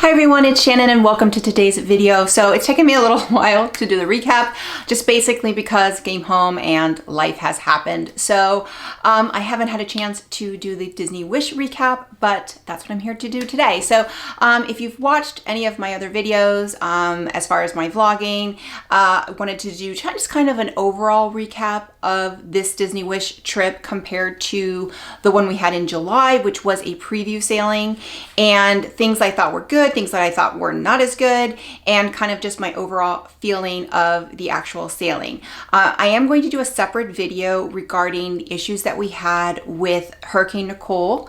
Hi everyone, it's Shannon and welcome to today's video. So it's taken me a little while to do the recap, just basically because came home and life has happened. So I haven't had a chance to do the Disney Wish recap, but that's what I'm here to do today. So if you've watched any of my other videos, as far as my vlogging, I wanted to do just kind of an overall recap of this Disney Wish trip compared to the one we had in July, which was a preview sailing, and things I thought were good, things that I thought were not as good, and kind of just my overall feeling of the actual sailing. I am going to do a separate video regarding the issues that we had with Hurricane Nicole.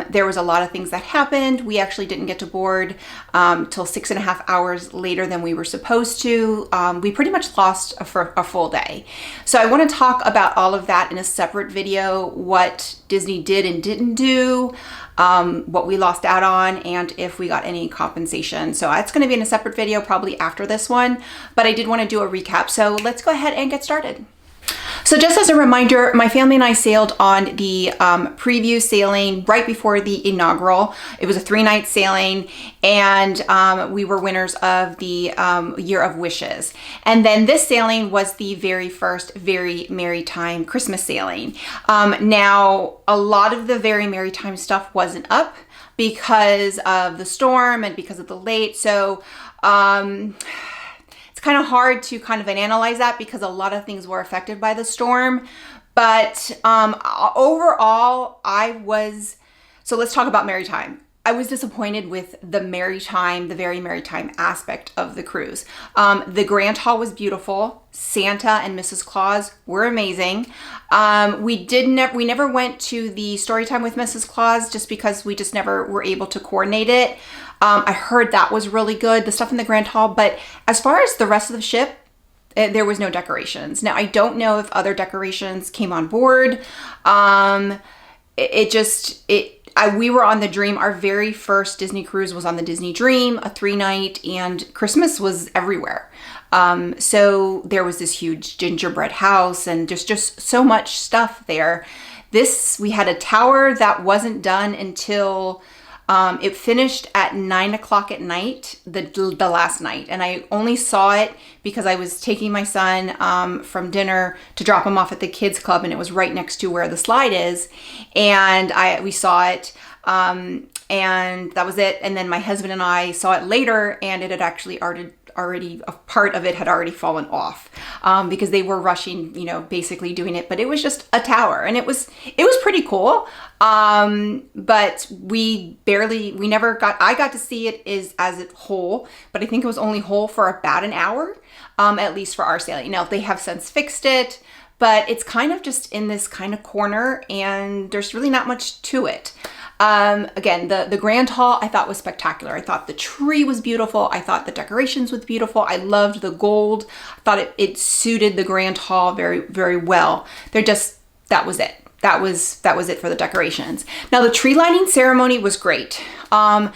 There was a lot of things that happened. We actually didn't get to board till 6.5 hours later than we were supposed to. We pretty much lost a full day. So I want to talk about all of that in a separate video, what Disney did and didn't do, what we lost out on, and if we got any compensation. So it's going to be in a separate video probably after this one, but I did want to do a recap. So let's go ahead and get started. So just as a reminder, my family and I sailed on the preview sailing right before the inaugural. It was a 3-night sailing, and we were winners of the Year of Wishes. And then this sailing was the very first Very Merrytime Christmas sailing. Now, a lot of the Very Merrytime stuff wasn't up because of the storm and because of the late. So kind of hard to kind of analyze that because a lot of things were affected by the storm. But overall, so let's talk about Merrytime. I was disappointed with the Merrytime, the Very Merrytime aspect of the cruise. The Grand Hall was beautiful. Santa and Mrs. Claus were amazing. We never went to the story time with Mrs. Claus just because we just never were able to coordinate it. I heard that was really good, the stuff in the Grand Hall, but as far as the rest of the ship, there was no decorations. Now, I don't know if other decorations came on board. We were on the Dream. Our very first Disney cruise was on the Disney Dream, a 3-night, and Christmas was everywhere. So there was this huge gingerbread house and just so much stuff there. We had a tower that wasn't done until it finished at 9 o'clock at night, the last night. And I only saw it because I was taking my son from dinner to drop him off at the kids club, and it was right next to where the slide is. And we saw it, and that was it. And then my husband and I saw it later, and it had actually already a part of it had already fallen off because they were rushing, basically doing it. But it was just a tower, and it was pretty cool. But I got to see it as it whole, but I think it was only whole for about an hour, at least for our sailing. Now, they have since fixed it, but it's kind of just in this kind of corner, and there's really not much to it. Again, the Grand Hall I thought was spectacular. I thought the tree was beautiful. I thought the decorations was beautiful. I loved the gold. I thought it suited the Grand Hall very, very well. That was it. That was it for the decorations. Now, the tree lighting ceremony was great. Now,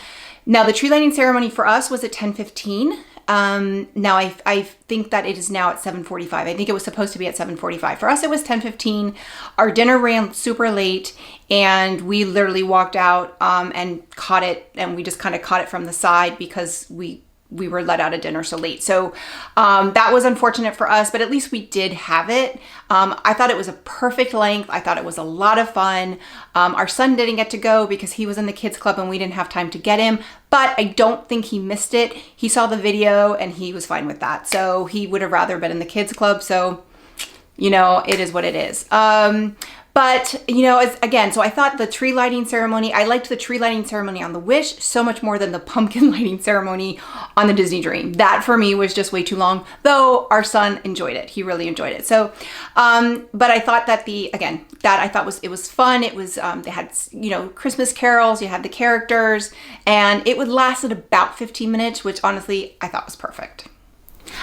the tree lighting ceremony for us was at 10:15. Now I think that it is now at 7:45. I think it was supposed to be at 7:45. For us, it was 10:15. Our dinner ran super late, and we literally walked out and caught it, and we just kind of caught it from the side because we were let out of dinner so late. So that was unfortunate for us, but at least we did have it. I thought it was a perfect length. I thought it was a lot of fun. Our son didn't get to go because he was in the kids club and we didn't have time to get him, but I don't think he missed it. He saw the video and he was fine with that. So he would have rather been in the kids club. So, it is what it is. But, again, so I thought the tree lighting ceremony, I liked the tree lighting ceremony on the Wish so much more than the pumpkin lighting ceremony on the Disney Dream. That for me was just way too long, though our son enjoyed it. He really enjoyed it. So, but I thought that it was fun. It was, they had, Christmas carols, you had the characters, and it would lasted about 15 minutes, which honestly I thought was perfect.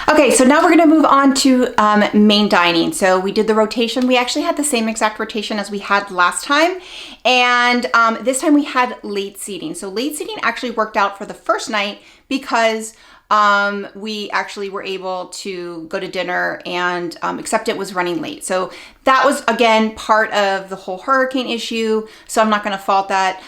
Okay, so now we're going to move on to main dining. So we did the rotation. We actually had the same exact rotation as we had last time. And this time we had late seating. So late seating actually worked out for the first night because we actually were able to go to dinner and except it was running late. So that was, again, part of the whole hurricane issue. So I'm not going to fault that.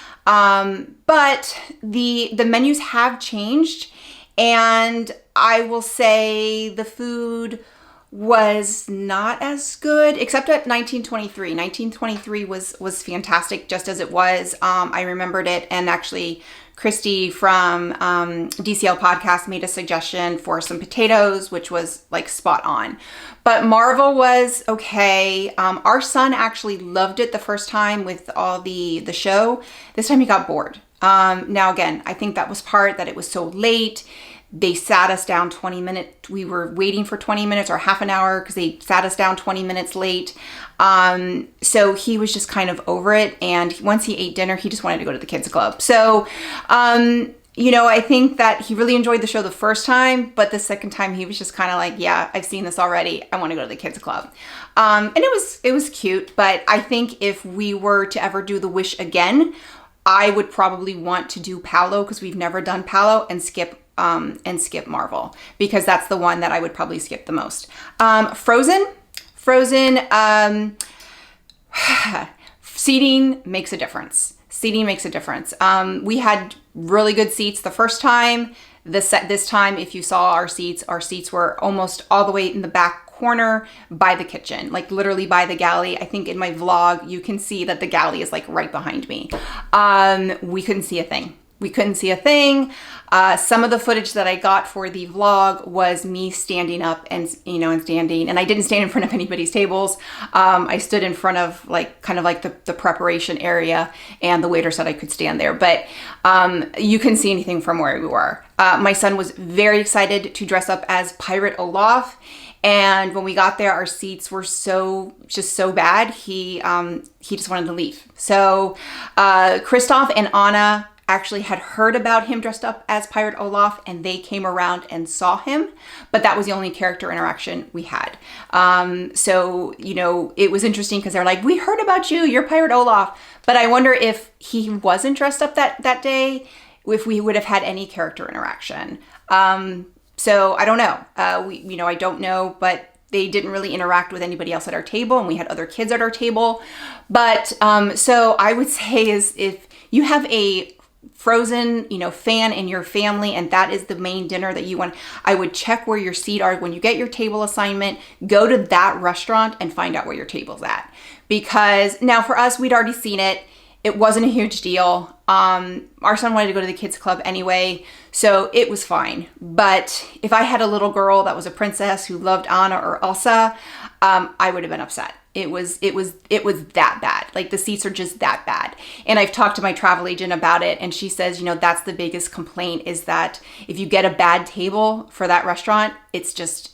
But the menus have changed, and I will say the food was not as good, except at 1923. 1923 was fantastic, just as it was. I remembered it, and actually Christy from DCL Podcast made a suggestion for some potatoes, which was like spot on. But Marvel was okay. Our son actually loved it the first time with all the show. This time he got bored. Now again, I think that was part that it was so late. They sat us down 20 minutes. We were waiting for 20 minutes or half an hour because they sat us down 20 minutes late. So he was just kind of over it. And once he ate dinner, he just wanted to go to the kids club. So, you know, I think that he really enjoyed the show the first time, but the second time he was just kind of like, yeah, I've seen this already. I want to go to the kids club. And it was cute, but I think if we were to ever do the Wish again, I would probably want to do Palo, because we've never done Palo, and skip Marvel, because that's the one that I would probably skip the most. Frozen, seating makes a difference. We had really good seats the first time. This time, if you saw our seats were almost all the way in the back corner by the kitchen, like literally by the galley. I think in my vlog, you can see that the galley is like right behind me. We couldn't see a thing. Some of the footage that I got for the vlog was me standing up and standing, and I didn't stand in front of anybody's tables. I stood in front of kind of like the preparation area, and the waiter said I could stand there, but you couldn't see anything from where we were. My son was very excited to dress up as Pirate Olaf. And when we got there, our seats were so bad. He just wanted to leave. So, Kristoff and Anna actually had heard about him dressed up as Pirate Olaf, and they came around and saw him, but that was the only character interaction we had. So, you know, it was interesting because they're like, we heard about you, you're Pirate Olaf. But I wonder if he wasn't dressed up that day, if we would have had any character interaction. So I don't know. I don't know, but they didn't really interact with anybody else at our table, and we had other kids at our table. But so I would say is if you have a Frozen, fan in your family, and that is the main dinner that you want, I would check where your seat are. When you get your table assignment, go to that restaurant and find out where your table's at. Because now for us, we'd already seen it. It wasn't a huge deal. Our son wanted to go to the kids club anyway, so it was fine. But if I had a little girl that was a princess who loved Anna or Elsa, I would have been upset. It was that bad. Like, the seats are just that bad. And I've talked to my travel agent about it, and she says, that's the biggest complaint, is that if you get a bad table for that restaurant, it's just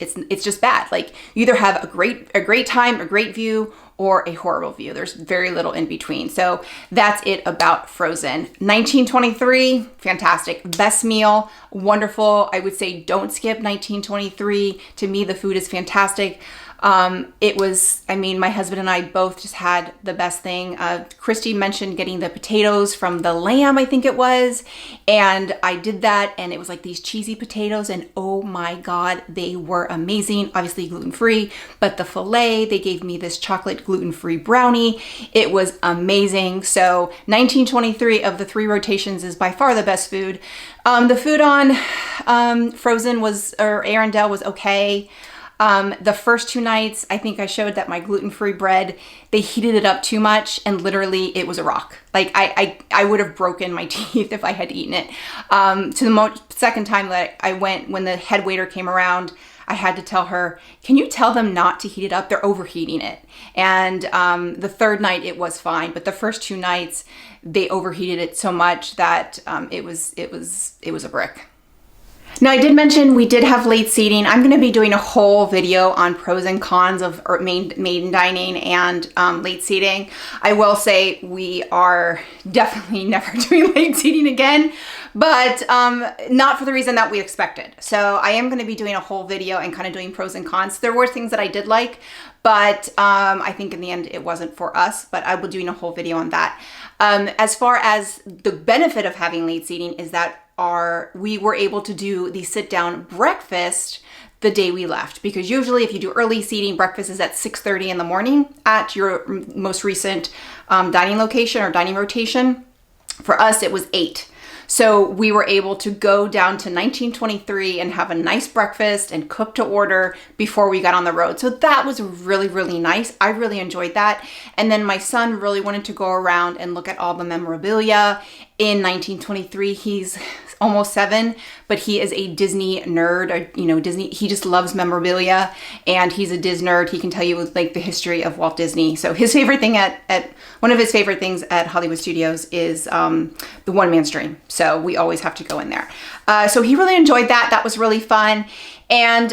bad. Like, you either have a great time, a great view, or a horrible view. There's very little in between. So that's it about Frozen. 1923, fantastic. Best meal, wonderful. I would say don't skip 1923. To me, the food is fantastic. My husband and I both just had the best thing. Christy mentioned getting the potatoes from the lamb, I think it was. And I did that, and it was like these cheesy potatoes, and oh my God, they were amazing. Obviously gluten-free, but the filet, they gave me this chocolate gluten-free brownie. It was amazing. So 1923 of the 3 rotations is by far the best food. The food on Frozen or Arendelle was okay. The first 2 nights, I think I showed that my gluten-free bread, they heated it up too much, and literally it was a rock. Like, I would have broken my teeth if I had eaten it. To the second time that I went, when the head waiter came around, I had to tell her, can you tell them not to heat it up? They're overheating it. And the third night it was fine, but the first 2 nights they overheated it so much that it was a brick. Now, I did mention we did have late seating. I'm going to be doing a whole video on pros and cons of maiden dining and late seating. I will say we are definitely never doing late seating again, but not for the reason that we expected. So I am going to be doing a whole video and kind of doing pros and cons. There were things that I did like, but I think in the end it wasn't for us, but I will be doing a whole video on that. As far as the benefit of having late seating is that we were able to do the sit-down breakfast the day we left, because usually if you do early seating, breakfast is at 6:30 in the morning at your most recent dining location or dining rotation. For us, it was 8. So we were able to go down to 1923 and have a nice breakfast and cook to order before we got on the road. So that was really, really nice. I really enjoyed that. And then my son really wanted to go around and look at all the memorabilia in 1923. He's almost 7, but he is a Disney nerd, you know, Disney. He just loves memorabilia, and he's a Disney nerd. He can tell you like the history of Walt Disney. So his favorite thing one of his favorite things at Hollywood Studios is the one-man stream. So we always have to go in there. So he really enjoyed that. That was really fun. And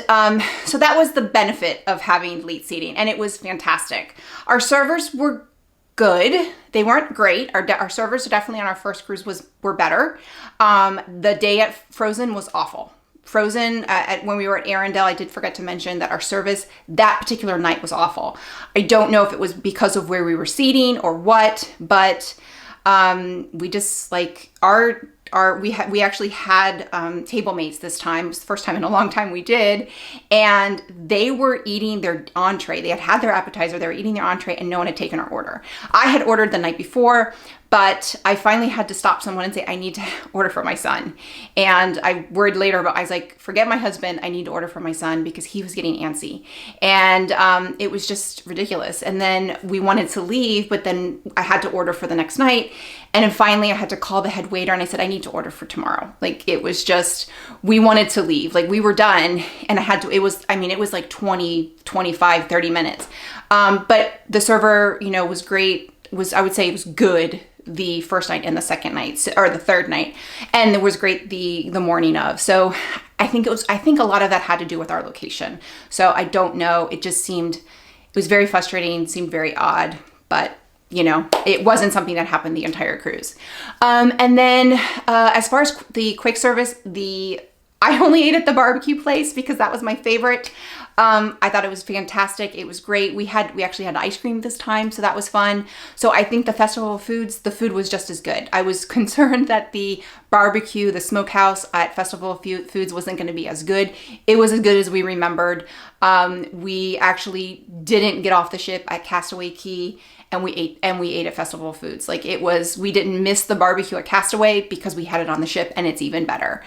so that was the benefit of having late seating, and it was fantastic. Our servers were good. They weren't great. Our servers definitely on our first cruise were better. The day at Frozen was awful. Frozen, when we were at Arendelle, I did forget to mention that our service that particular night was awful. I don't know if it was because of where we were seating or what, but we just like we actually had table mates this time. It was the first time in a long time we did, and they were eating their entree. They had their appetizer, they were eating their entree, and no one had taken our order. I had ordered the night before, but I finally had to stop someone and say, I need to order for my son. And I worried later, but I was like, forget my husband, I need to order for my son, because he was getting antsy. And it was just ridiculous. And then we wanted to leave, but then I had to order for the next night. And then finally I had to call the head waiter, and I said, I need to order for tomorrow. Like, it was just, we wanted to leave. Like, we were done, and it was like 20, 25, 30 minutes. But the server, you know, was great. I would say it was good the first night and the second night, or the third night, and it was great the morning of. So I think a lot of that had to do with our location. So I don't know. It was very frustrating, seemed very odd, but you know, it wasn't something that happened the entire cruise. And then as far as the quick service, I only ate at the barbecue place because that was my favorite. I thought it was fantastic. It was great. We actually had ice cream this time, so that was fun. So I think the Festival of Foods, the food was just as good. I was concerned that the barbecue, the smokehouse at Festival of Foods wasn't going to be as good. It was as good as we remembered. We actually didn't get off the ship at Castaway Cay, and we ate at Festival of Foods. Like, we didn't miss the barbecue at Castaway because we had it on the ship, and it's even better.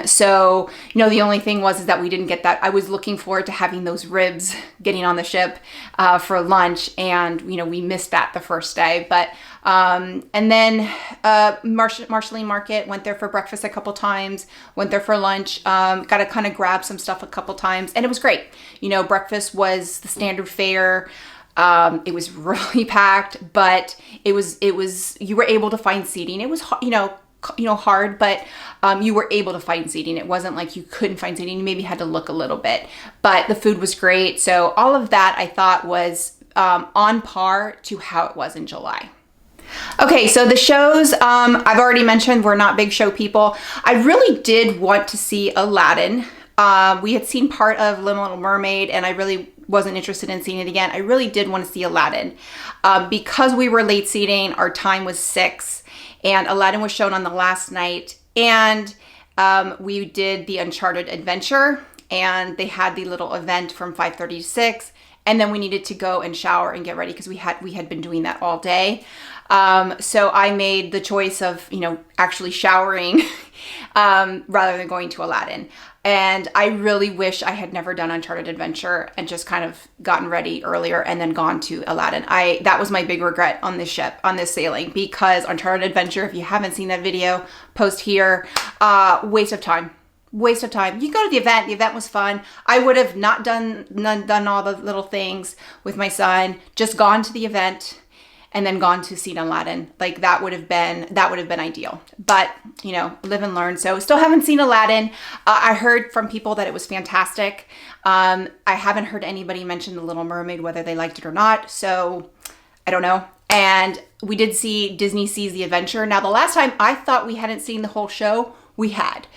So, you know, the only thing is that we didn't get that. I was looking forward to having those ribs getting on the ship for lunch, and, you know, we missed that the first day. But and then Marceline Market, went there for breakfast a couple times, went there for lunch, got to kind of grab some stuff a couple times, and it was great. You know, breakfast was the standard fare. It was really packed, but it was you were able to find seating. It was, you know, hard, but you were able to find seating. It wasn't like you couldn't find seating. You maybe had to look a little bit, but the food was great. So all of that I thought was on par to how it was in July. Okay, so the shows, I've already mentioned we're not big show people. I really did want to see Aladdin. We had seen part of Little Mermaid, and I really wasn't interested in seeing it again. I really did want to see Aladdin. Because we were late seating, our time was 6, and Aladdin was shown on the last night, and we did the Uncharted adventure, and they had the little event from 5:30 to 6, and then we needed to go and shower and get ready because we had been doing that all day. So I made the choice of, you know, actually showering rather than going to Aladdin. And I really wish I had never done Uncharted Adventure and just kind of gotten ready earlier and then gone to Aladdin. That was my big regret on this ship, on this sailing, because Uncharted Adventure, if you haven't seen that video, post here, waste of time. Waste of time. You go to the event. The event was fun. I would have not done all the little things with my son, just gone to the event and then gone to see Aladdin. Like, that would have been ideal. But, you know, live and learn. So still haven't seen Aladdin. I heard from people that it was fantastic. I haven't heard anybody mention The Little Mermaid, whether they liked it or not. So I don't know. And we did see Disney Sees the Adventure. Now, the last time I thought we hadn't seen the whole show, we had.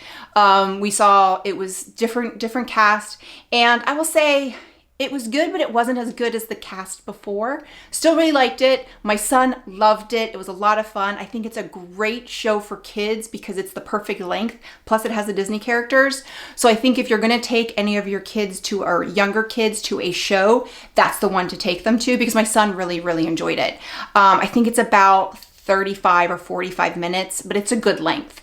We saw it was different cast. And I will say, it was good, but it wasn't as good as the cast before. Still really liked it. My son loved it. It was a lot of fun. I think it's a great show for kids because it's the perfect length. Plus it has the Disney characters. So I think if you're going to take any of your kids or younger kids to a show, that's the one to take them to, because my son really, really enjoyed it. I think it's about 35 or 45 minutes, but it's a good length.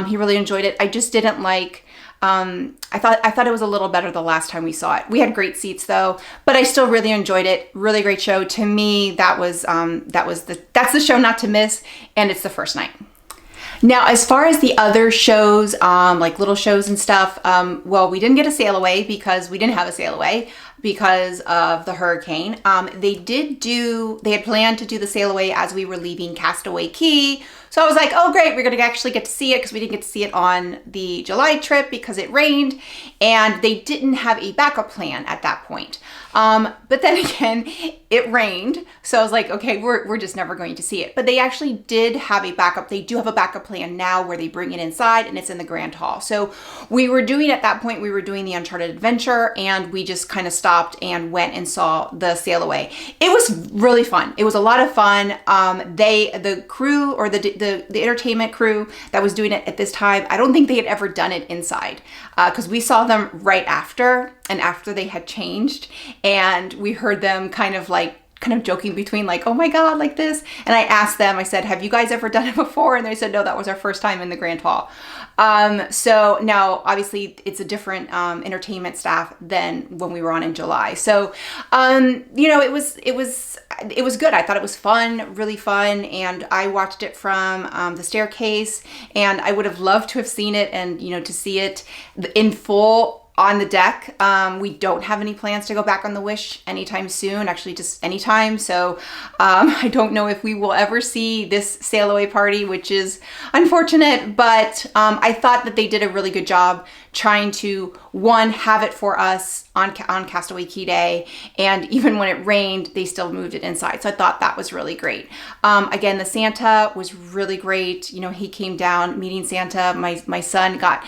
He really enjoyed it. I just didn't like, I thought it was a little better the last time we saw it. We had great seats though, but I still really enjoyed it. Really great show. To me, that's the show not to miss, and it's the first night. Now, as far as the other shows, like little shows and stuff, well, we didn't get a Sailaway because we didn't have a Sailaway because of the hurricane. They had planned to do the Sailaway as we were leaving Castaway Cay. So I was like, oh great, we're gonna actually get to see it, because we didn't get to see it on the July trip because it rained, and they didn't have a backup plan at that point. But then again, it rained. So I was like, okay, we're just never going to see it. But they actually did have a backup. They do have a backup plan now where they bring it inside and it's in the Grand Hall. So we were doing, at that point, we were doing the Uncharted adventure, and we just kind of stopped and went and saw the Sailaway. It was really fun. It was a lot of fun. The crew, or the entertainment crew that was doing it at this time, I don't think they had ever done it inside, because we saw them right after, and after they had changed, and we heard them kind of joking between like, oh my God, like this. And I asked them, I said, have you guys ever done it before? And they said, no, that was our first time in the Grand Hall. So now obviously it's a different entertainment staff than when we were on in July. So, it was good. I thought it was fun, really fun. And I watched it from the staircase, and I would have loved to have seen it and, to see it in full on the deck. We don't have any plans to go back on the Wish anytime soon, actually just anytime. So I don't know if we will ever see this Sailaway party, which is unfortunate, but I thought that they did a really good job trying to, one, have it for us on Castaway Cay Day, and even when it rained, they still moved it inside. So I thought that was really great. Again, the Santa was really great. He came down, meeting Santa. My son got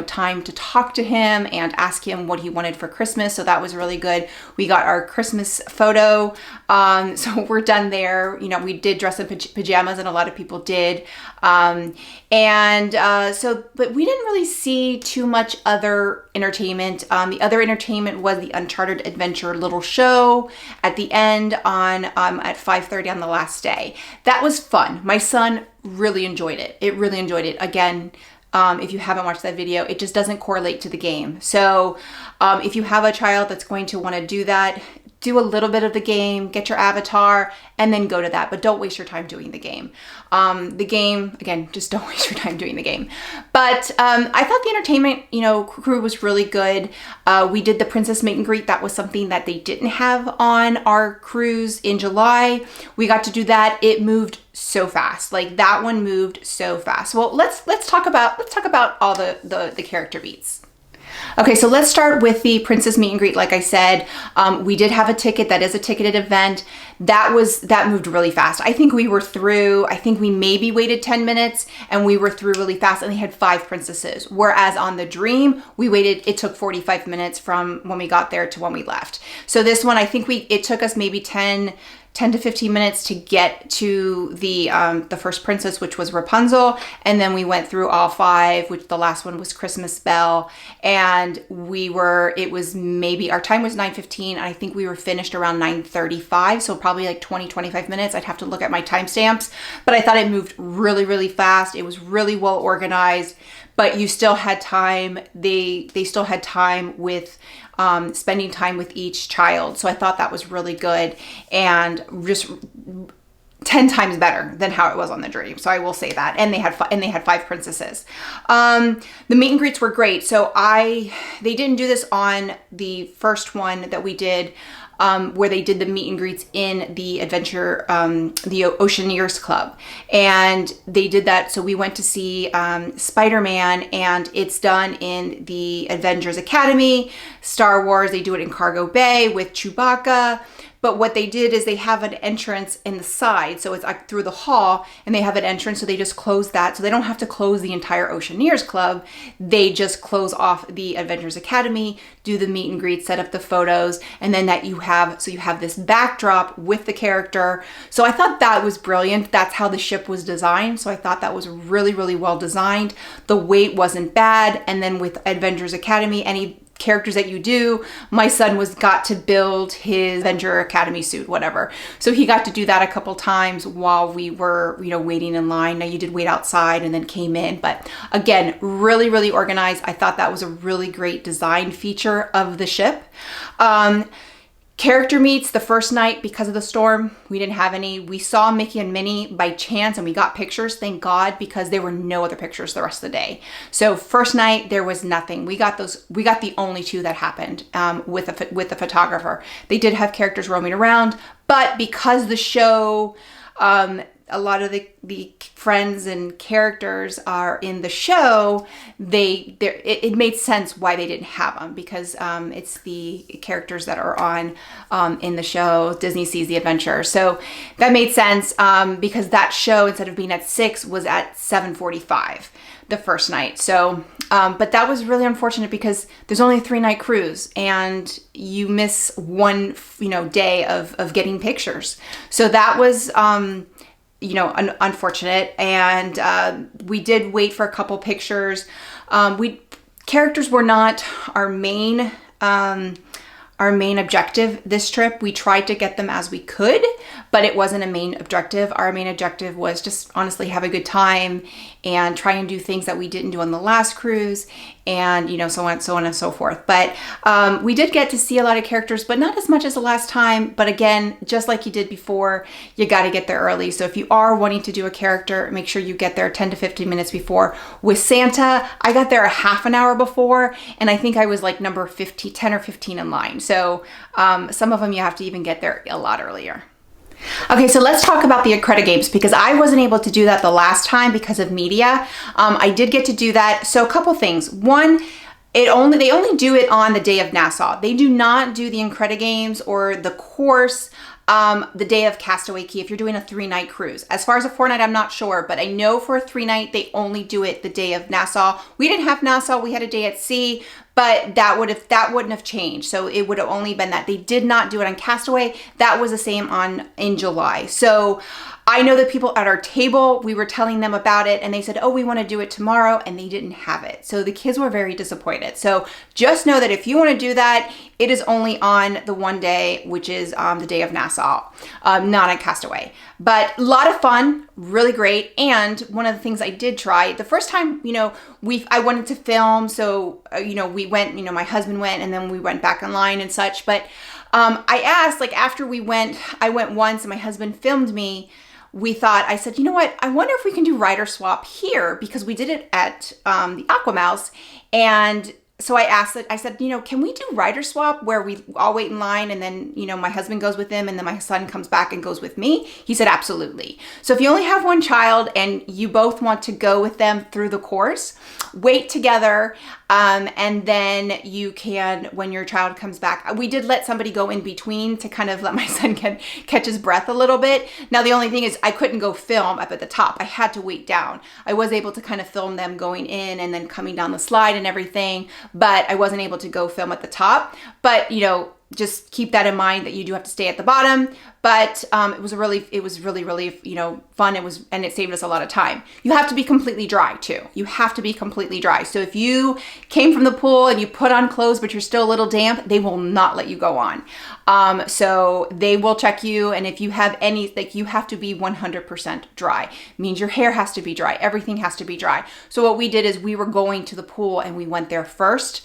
time to talk to him and ask him what he wanted for Christmas. So that was really good. We got our Christmas photo. So we're done there. We did dress in pajamas, and a lot of people did. But we didn't really see too much other entertainment. The other entertainment was the Uncharted Adventure little show at the end at 5:30 on the last day. That was fun. My son really enjoyed it. Again, if you haven't watched that video, it just doesn't correlate to the game. So if you have a child that's going to want to do that, do a little bit of the game, get your avatar, and then go to that. But don't waste your time doing the game. Again, just don't waste your time doing the game. But I thought the entertainment, crew was really good. We did the Princess Meet and Greet. That was something that they didn't have on our cruise in July. We got to do that. It moved so fast. Like, that one moved so fast. Well, let's talk about all the character beats. Okay, so let's start with the Princess Meet and Greet. Like I said, we did have a ticket. That is a ticketed event. That moved really fast. I think we maybe waited 10 minutes, and we were through really fast, and they had 5 princesses. Whereas on the Dream, it took 45 minutes from when we got there to when we left. So this one, I think it took us maybe 10 to 15 minutes to get to the first princess, which was Rapunzel. And then we went through all 5, which the last one was Christmas Belle. And our time was 9:15. And I think we were finished around 9:35. So probably like 20-25 minutes. I'd have to look at my timestamps, but I thought it moved really, really fast. It was really well organized, but you still had time. They still had time with spending time with each child. So I thought that was really good, and just 10 times better than how it was on the Dream. So I will say that. And they had 5 princesses. The meet and greets were great. So they didn't do this on the first one that we did, where they did the meet and greets in the adventure, the Oceaneers Club. And they did that. So we went to see Spider-Man, and it's done in the Avengers Academy. Star Wars, they do it in Cargo Bay with Chewbacca. But what they did is they have an entrance in the side. So it's like through the hall, and they have an entrance. So they just close that. So they don't have to close the entire Oceaneers Club. They just close off the Avengers Academy, do the meet and greet, set up the photos. And then you have this backdrop with the character. So I thought that was brilliant. That's how the ship was designed. So I thought that was really, really well designed. The weight wasn't bad. And then with Avengers Academy, characters that you do. My son got to build his Avenger Academy suit, whatever. So he got to do that a couple times while we were, you know, waiting in line. Now you did wait outside and then came in, but again, really, really organized. I thought that was a really great design feature of the ship. Character meets the first night, because of the storm, we didn't have any. We saw Mickey and Minnie by chance and we got pictures, thank God, because there were no other pictures the rest of the day. So first night there was nothing. We got the only 2 that happened with the photographer. They did have characters roaming around, but because the show, a lot of the friends and characters are in the show, it made sense why they didn't have them, because it's the characters that are on in the show, Disney Sees the Adventure. So that made sense because that show, instead of being at 6, was at 7:45 the first night. So, but that was really unfortunate because there's only a 3-night cruise and you miss one, you know, day of getting pictures. So that was, you know, unfortunate. And we did wait for a couple pictures. Characters were not our main objective this trip. We tried to get them as we could, but it wasn't a main objective. Our main objective was just honestly have a good time and try and do things that we didn't do on the last cruise, and, you know, so on and so forth. But we did get to see a lot of characters, but not as much as the last time. But again, just like you did before, you got to get there early. So if you are wanting to do a character, make sure you get there 10 to 15 minutes before. With Santa, I got there a half an hour before, and I think I was like number 10 or 15 in line. So some of them you have to even get there a lot earlier. Okay, so let's talk about the Incredi games, because I wasn't able to do that the last time because of media. I did get to do that. So a couple things. One, they only do it on the day of Nassau. They do not do the Incredi games or the course the day of Castaway Cay if you're doing a 3-night cruise. As far as a 4-night, I'm not sure, but I know for a 3-night, they only do it the day of Nassau. We didn't have Nassau, we had a day at sea, but that wouldn't have changed. So it would have only been that. They did not do it on Castaway. That was the same in July. So I know that people at our table, we were telling them about it and they said, oh, we want to do it tomorrow, and they didn't have it. So the kids were very disappointed. So just know that if you want to do that, it is only on the one day, which is the day of Nassau, not on Castaway. But a lot of fun, really great. And one of the things I did try, the first time, you know, I wanted to film. So, you know, we went, you know, my husband went and then we went back online and such. But I asked, like, after I went once and my husband filmed me. I said, you know what? I wonder if we can do rider swap here, because we did it at the AquaMouse. And so I said, you know, can we do rider swap where we all wait in line and then, you know, my husband goes with him and then my son comes back and goes with me? He said, absolutely. So if you only have one child and you both want to go with them through the course, wait together. And then you can, when your child comes back, we did let somebody go in between to kind of let my son catch his breath a little bit. Now, the only thing is I couldn't go film up at the top. I had to wait down. I was able to kind of film them going in and then coming down the slide and everything, but I wasn't able to go film at the top. But, you know, just keep that in mind that you do have to stay at the bottom. But it was really, you know, fun. And it saved us a lot of time. You have to be completely dry too. You have to be completely dry. So if you came from the pool and you put on clothes, but you're still a little damp, they will not let you go on. So they will check you. And if you have any, like, you have to be 100% dry. It means your hair has to be dry. Everything has to be dry. So what we did is we were going to the pool and we went there first.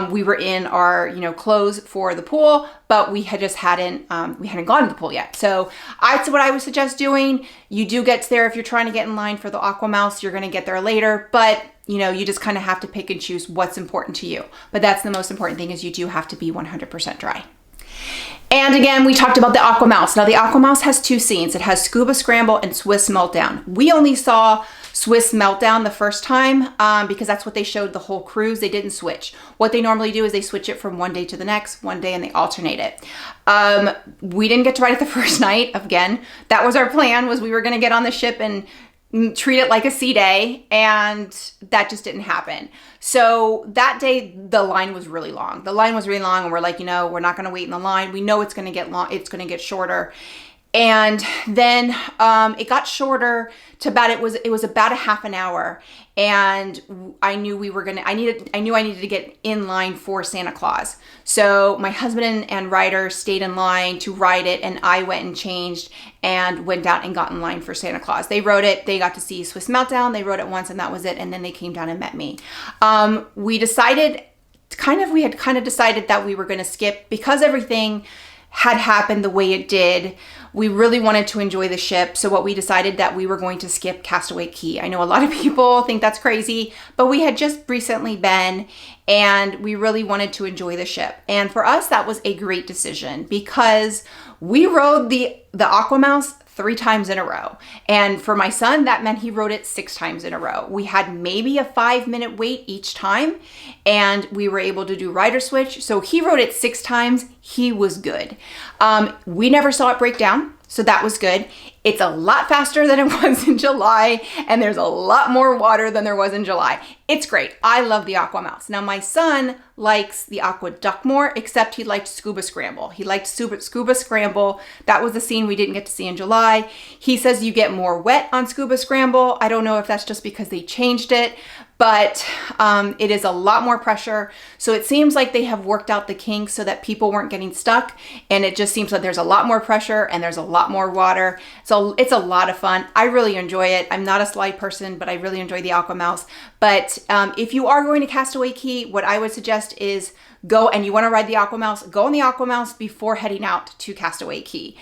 We were in our, you know, clothes for the pool, but we hadn't gone to the pool yet. So that's what I would suggest doing. You do get there if you're trying to get in line for the AquaMouse, you're going to get there later, but you know, you just kind of have to pick and choose what's important to you. But that's the most important thing, is you do have to be 100% dry. And again, we talked about the AquaMouse. Now the AquaMouse has 2 scenes. It has Scuba Scramble and Swiss Meltdown. We only saw Swiss Meltdown the first time because that's what they showed the whole cruise. They didn't switch. What they normally do is they switch it from one day to the next, one day, and they alternate it. We didn't get to ride it the first night. Again, that was our plan, was we were going to get on the ship and treat it like a sea day, and that just didn't happen. So that day, the line was really long. And we're like, you know, we're not going to wait in the line. We know it's going to get long. It's going to get shorter. And then it got shorter to about, it was about a half an hour. And I knew I needed to get in line for Santa Claus. So my husband and Ryder stayed in line to ride it, and I went and changed and went down and got in line for Santa Claus. They rode it, they got to see Swiss Meltdown, they rode it once and that was it, and then they came down and met me. We had kind of decided that we were going to skip because everything had happened the way it did. We really wanted to enjoy the ship, so what we decided that we were going to skip Castaway Cay. I know a lot of people think that's crazy, but we had just recently been and we really wanted to enjoy the ship. And for us, that was a great decision because we rode the AquaMouse 3 times in a row. And for my son, that meant he rode it 6 times in a row. We had maybe a 5-minute wait each time, and we were able to do rider switch. So he rode it 6 times. He was good. We never saw it break down, so that was good. It's a lot faster than it was in July, and there's a lot more water than there was in July. It's great. I love the AquaMouse. Now my son likes the AquaDuck more, except he liked Scuba Scramble. He liked Scuba Scramble. That was the scene we didn't get to see in July. He says you get more wet on Scuba Scramble. I don't know if that's just because they changed it, but it is a lot more pressure. So it seems like they have worked out the kinks so that people weren't getting stuck. And it just seems like there's a lot more pressure and there's a lot more water. So it's a lot of fun. I really enjoy it. I'm not a slide person, but I really enjoy the AquaMouse. But if you are going to Castaway Cay, what I would suggest is go, and you want to ride the AquaMouse, go on the AquaMouse before heading out to Castaway Cay.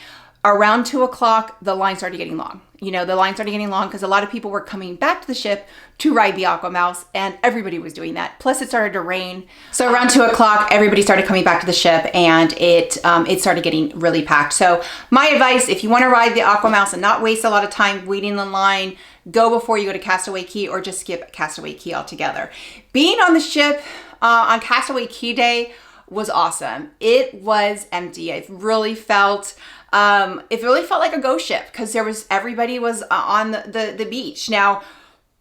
Around 2 o'clock, the line started getting long. The line started getting long because a lot of people were coming back to the ship to ride the AquaMouse, and everybody was doing that. Plus it started to rain. So around 2 o'clock, everybody started coming back to the ship, and it started getting really packed. So my advice, if you want to ride the AquaMouse and not waste a lot of time waiting in line, go before you go to Castaway Cay, or just skip Castaway Cay altogether. Being on the ship on Castaway Cay Day was awesome. It was empty. It really felt like a ghost ship because everybody was on the beach. Now,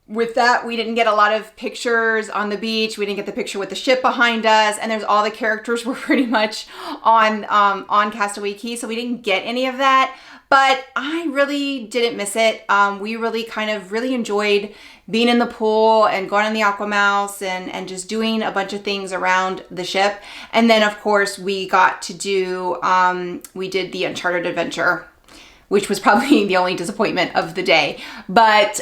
with that, we didn't get a lot of pictures on the beach. We didn't get the picture with the ship behind us, and there's all the characters were pretty much on Castaway Cay, so we didn't get any of that. But I really didn't miss it. We really enjoyed being in the pool and going on the AquaMouse and just doing a bunch of things around the ship. And then of course we got to do, we did the Unchartered adventure, which was probably the only disappointment of the day. But,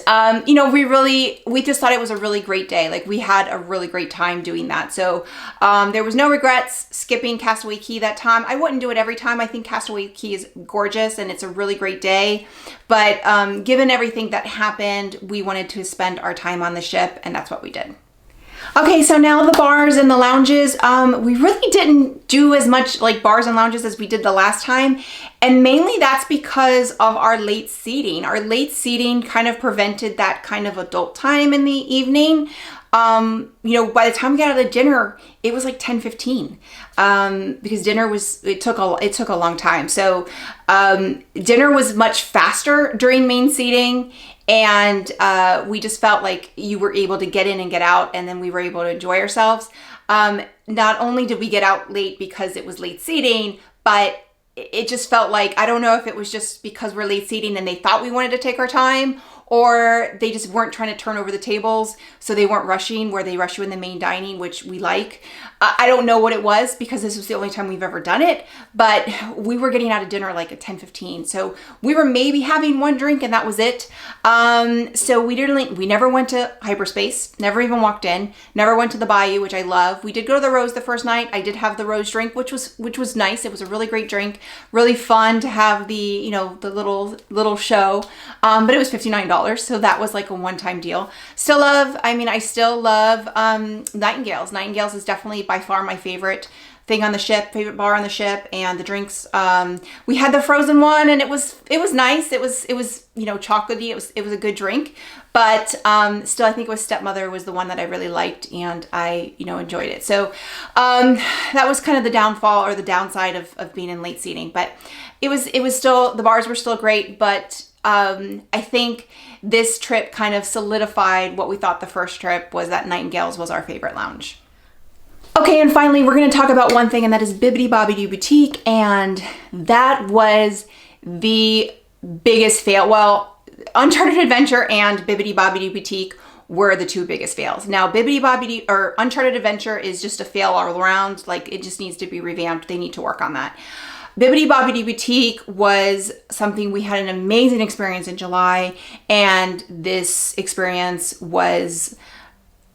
we just thought it was a really great day. Like, we had a really great time doing that. So there was no regrets skipping Castaway Cay that time. I wouldn't do it every time. I think Castaway Cay is gorgeous and it's a really great day. But given everything that happened, we wanted to spend our time on the ship, and that's what we did. Okay, so now the bars and the lounges. We really didn't do as much like bars and lounges as we did the last time. And mainly that's because of our late seating. Our late seating kind of prevented that kind of adult time in the evening. By the time we got out of the dinner, it was like 10:15. Because dinner it took a long time. So dinner was much faster during main seating. And we just felt like you were able to get in and get out, and then we were able to enjoy ourselves. Not only did we get out late because it was late seating, but it just felt like, I don't know if it was just because we're late seating and they thought we wanted to take our time, or they just weren't trying to turn over the tables, so they weren't rushing where they rush you in the main dining, which we like. I don't know what it was, because this was the only time we've ever done it, but we were getting out of dinner like at 10:15, so we were maybe having one drink and that was it. So we never went to hyperspace, never even walked in, never went to the Bayou, which I love. We did go to the Rose the first night. I did have the Rose drink, which was nice. It was a really great drink, really fun to have the little show, but it was $59. So that was like a one-time deal. I still love Nightingales. Nightingales is definitely by far my favorite thing on the ship, favorite bar on the ship. And the drinks, we had the frozen one, and it was nice. It was chocolatey. It was a good drink, but still I think it was Stepmother was the one that I really liked, and I enjoyed it. So that was kind of the downfall or the downside of being in late seating, but it was still, the bars were still great. But I think this trip kind of solidified what we thought the first trip was, that Nightingales was our favorite lounge. Okay, and finally, we're going to talk about one thing, and that is Bibbidi Bobbidi Boutique, and that was the biggest fail, well, Uncharted Adventure and Bibbidi Bobbidi Boutique were the two biggest fails. Now, Bibbidi Bobbidi or Uncharted Adventure is just a fail all around. Like, it just needs to be revamped. They need to work on that. Bibbidi Bobbidi Boutique was something we had an amazing experience in July, and this experience was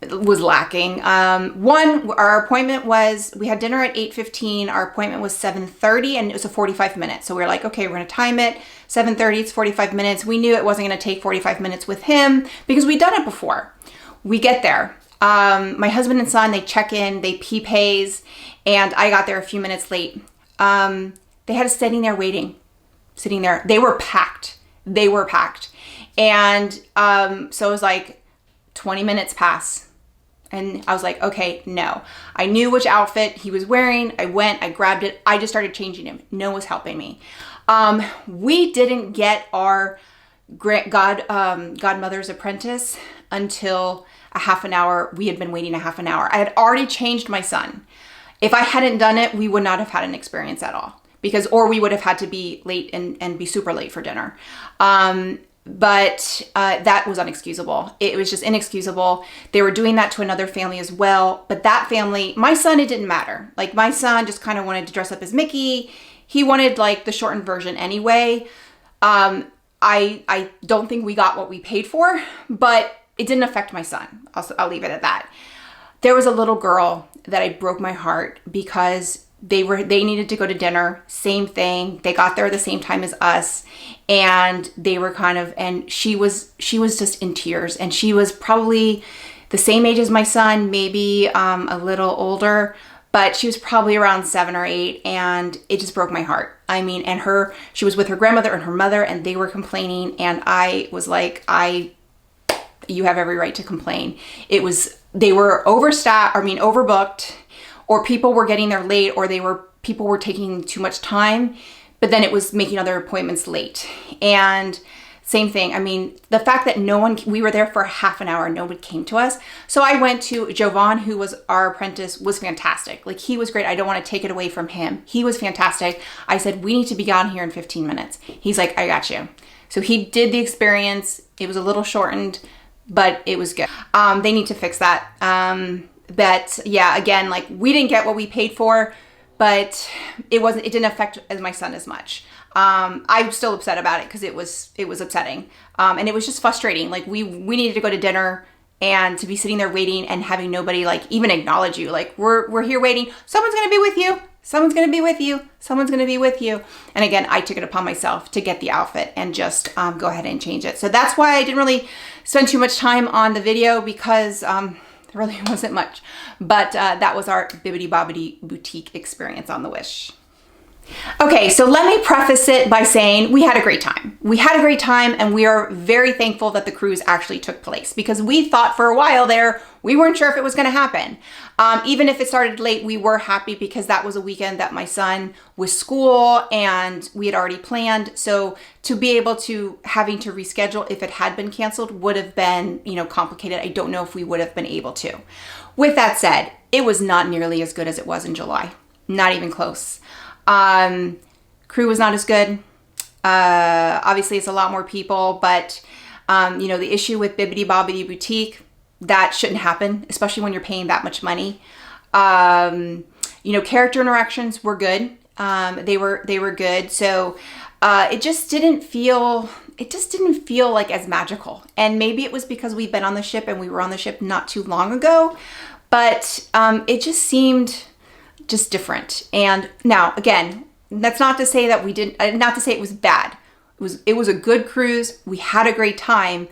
lacking. One, our appointment was, we had dinner at 8:15. Our appointment was 7:30, and it was a 45 minutes. So we were like, okay, we're going to time it. 7:30, it's 45 minutes. We knew it wasn't going to take 45 minutes with him because we'd done it before. We get there. My husband and son, they check in, they pays, and I got there a few minutes late. They had us sitting there waiting, sitting there. They were packed. They were packed. And so it was like 20 minutes pass. And I was like, okay, no. I knew which outfit he was wearing. I went, I grabbed it. I just started changing him. No one was helping me. We didn't get our godmother's apprentice until a half an hour. We had been waiting a half an hour. I had already changed my son. If I hadn't done it, we would not have had an experience at all, or we would have had to be late and be super late for dinner. But that was unexcusable. It was just inexcusable. They were doing that to another family as well. But that family, my son, it didn't matter. Like, my son just kind of wanted to dress up as Mickey. He wanted like the shortened version anyway. I don't think we got what we paid for, but it didn't affect my son. I'll leave it at that. There was a little girl that I broke my heart because they needed to go to dinner. Same thing. They got there at the same time as us, and they were and she was just in tears, and she was probably the same age as my son, maybe a little older, but she was probably around 7 or 8, and it just broke my heart. I mean, and she was with her grandmother and her mother, and they were complaining, and I was like, you have every right to complain. They were overbooked, or people were getting there late, or people were taking too much time, but then it was making other appointments late. And same thing. I mean, the fact that we were there for half an hour, nobody came to us. So I went to Jovan, who was our apprentice, was fantastic. Like, he was great. I don't want to take it away from him. He was fantastic. I said, we need to be gone here in 15 minutes. He's like, I got you. So he did the experience. It was a little shortened, but it was good. They need to fix that. But yeah, again, like, we didn't get what we paid for, but it didn't affect my son as much. I'm still upset about it because it was upsetting. And it was just frustrating. Like, we needed to go to dinner, and to be sitting there waiting and having nobody like even acknowledge you. Like, we're here waiting. Someone's going to be with you. Someone's going to be with you. Someone's going to be with you. And again, I took it upon myself to get the outfit and just go ahead and change it. So that's why I didn't really spend too much time on the video, because there really wasn't much. But that was our Bibbidi Bobbidi Boutique experience on the Wish. Okay, so let me preface it by saying we had a great time. We had a great time, and we are very thankful that the cruise actually took place, because we thought for a while there, we weren't sure if it was going to happen. Even if it started late, we were happy because that was a weekend that my son was school and we had already planned. So to be able to having to reschedule if it had been canceled would have been, complicated. I don't know if we would have been able to. With that said, it was not nearly as good as it was in July. Not even close. Crew was not as good. Obviously it's a lot more people, but the issue with Bibbidi Bobbidi Boutique, that shouldn't happen, especially when you're paying that much money. Character interactions were good. They were good. So it just didn't feel like as magical. And maybe it was because we've been on the ship and we were on the ship not too long ago, but it just seemed just different. And now, again, that's not to say that not to say it was bad. It was a good cruise. We had a great time,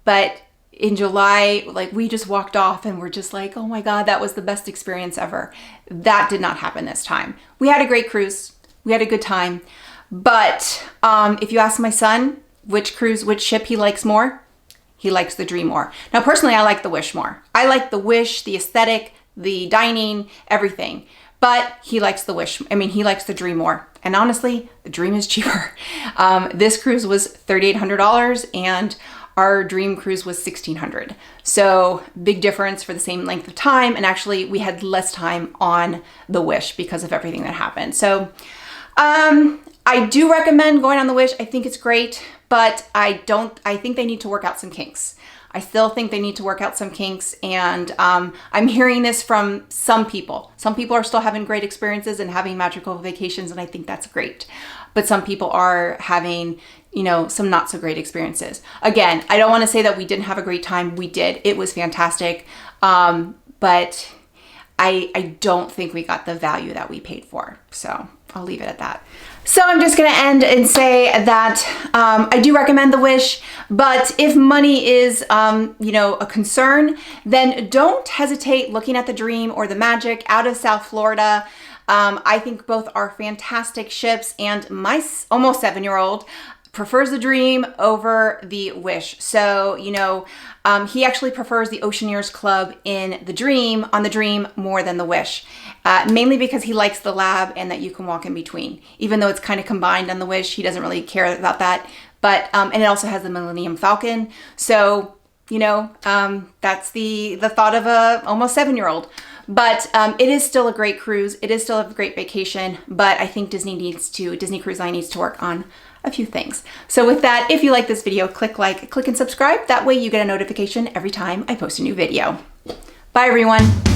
but in July, like, we just walked off and we're just like, oh my God, that was the best experience ever. That did not happen this time. We had a great cruise. We had a good time. But if you ask my son which ship he likes more, he likes the Dream more. Now, personally, I like the Wish more. I like the Wish, the aesthetic, the dining, everything. But he likes the Wish. He likes the Dream more. And honestly, the Dream is cheaper. This cruise was $3,800 and our Dream cruise was $1,600. So big difference for the same length of time. And actually we had less time on the Wish because of everything that happened. So I do recommend going on the Wish. I think it's great, but I think they need to work out some kinks. I still think they need to work out some kinks, and I'm hearing this from some people. Some people are still having great experiences and having magical vacations, and I think that's great. But some people are having, you know, some not so great experiences. Again, I don't want to say that we didn't have a great time. We did. It was fantastic. But I don't think we got the value that we paid for. So I'll leave it at that. So I'm just going to end and say that I do recommend the Wish, but if money is, you know, a concern, then don't hesitate looking at the Dream or the Magic out of South Florida. I think both are fantastic ships, and my almost 7-year-old prefers the Dream over the Wish. So, you know, he actually prefers the Oceaneers Club on the Dream more than the Wish. Mainly because he likes the lab and that you can walk in between. Even though it's kind of combined on the Wish, he doesn't really care about that. But, and it also has the Millennium Falcon. So, you know, that's the thought of a almost 7-year-old. But it is still a great cruise. It is still a great vacation. But I think Disney Cruise Line needs to work on a few things. So with that, if you like this video, click like, click and subscribe. That way you get a notification every time I post a new video. Bye everyone.